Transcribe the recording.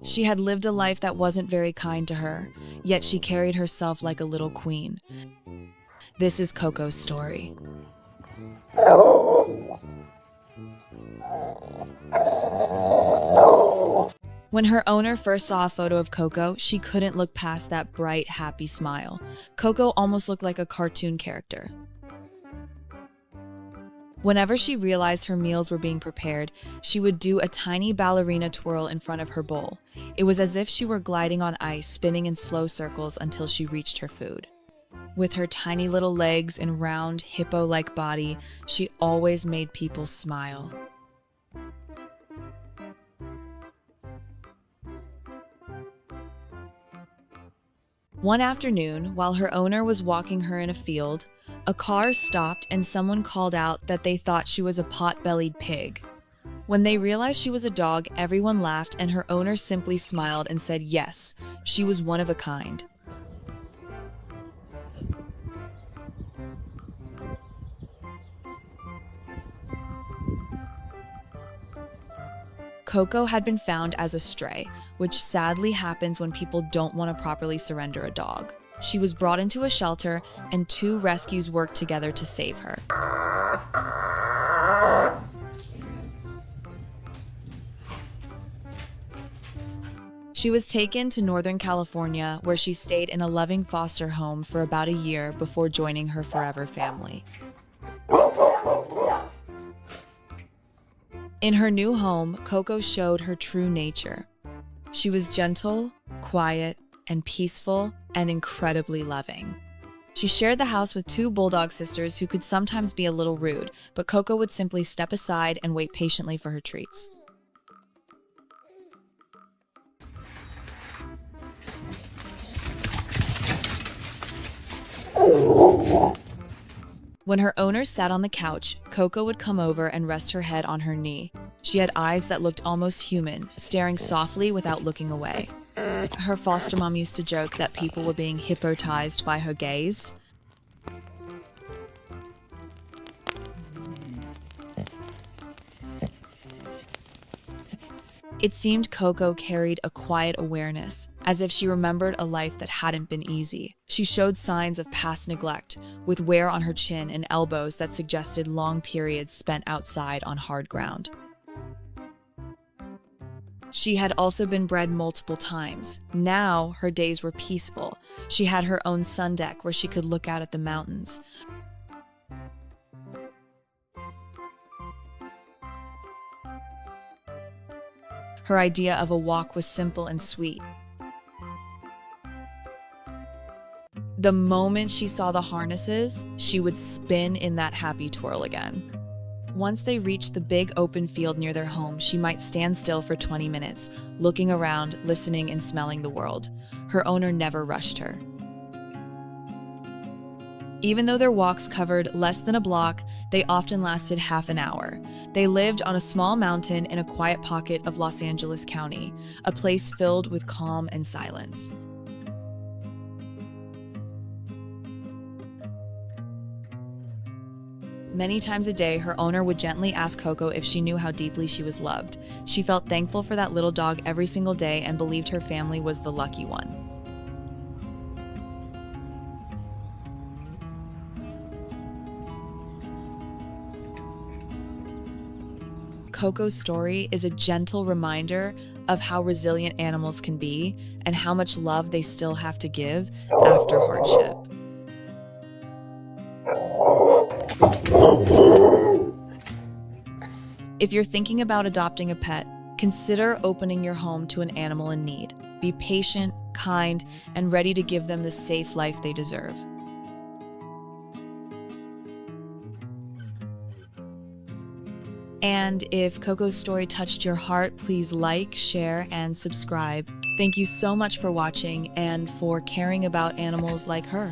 She had lived a life that wasn't very kind to her, yet she carried herself like a little queen. This is Koko's story. When her owner first saw a photo of Koko, she couldn't look past that bright, happy smile. Koko almost looked like a cartoon character. Whenever she realized her meals were being prepared, she would do a tiny ballerina twirl in front of her bowl. It was as if she were gliding on ice, spinning in slow circles until she reached her food. With her tiny little legs and round, hippo-like body, she always made people smile. One afternoon, while her owner was walking her in a field, a car stopped and someone called out that they thought she was a pot-bellied pig. When they realized she was a dog, everyone laughed and her owner simply smiled and said yes, she was one of a kind. Koko had been found as a stray, which sadly happens when people don't want to properly surrender a dog. She was brought into a shelter, and 2 rescues worked together to save her. She was taken to Northern California, where she stayed in a loving foster home for about a year before joining her forever family. In her new home, Koko showed her true nature. She was gentle, quiet, and peaceful, and incredibly loving. She shared the house with 2 bulldog sisters who could sometimes be a little rude, but Koko would simply step aside and wait patiently for her treats. When her owner sat on the couch, Koko would come over and rest her head on her knee. She had eyes that looked almost human, staring softly without looking away. Her foster mom used to joke that people were being hypnotized by her gaze. It seemed Koko carried a quiet awareness, as if she remembered a life that hadn't been easy. She showed signs of past neglect, with wear on her chin and elbows that suggested long periods spent outside on hard ground. She had also been bred multiple times. Now, her days were peaceful. She had her own sun deck where she could look out at the mountains. Her idea of a walk was simple and sweet. The moment she saw the harnesses, she would spin in that happy twirl again. Once they reached the big open field near their home, she might stand still for 20 minutes, looking around, listening and smelling the world. Her owner never rushed her. Even though their walks covered less than a block, they often lasted half an hour. They lived on a small mountain in a quiet pocket of Los Angeles County, a place filled with calm and silence. Many times a day, her owner would gently ask Koko if she knew how deeply she was loved. She felt thankful for that little dog every single day and believed her family was the lucky one. Koko's story is a gentle reminder of how resilient animals can be and how much love they still have to give after hardship. If you're thinking about adopting a pet, consider opening your home to an animal in need. Be patient, kind, and ready to give them the safe life they deserve. And if Koko's story touched your heart, please like, share, and subscribe. Thank you so much for watching and for caring about animals like her.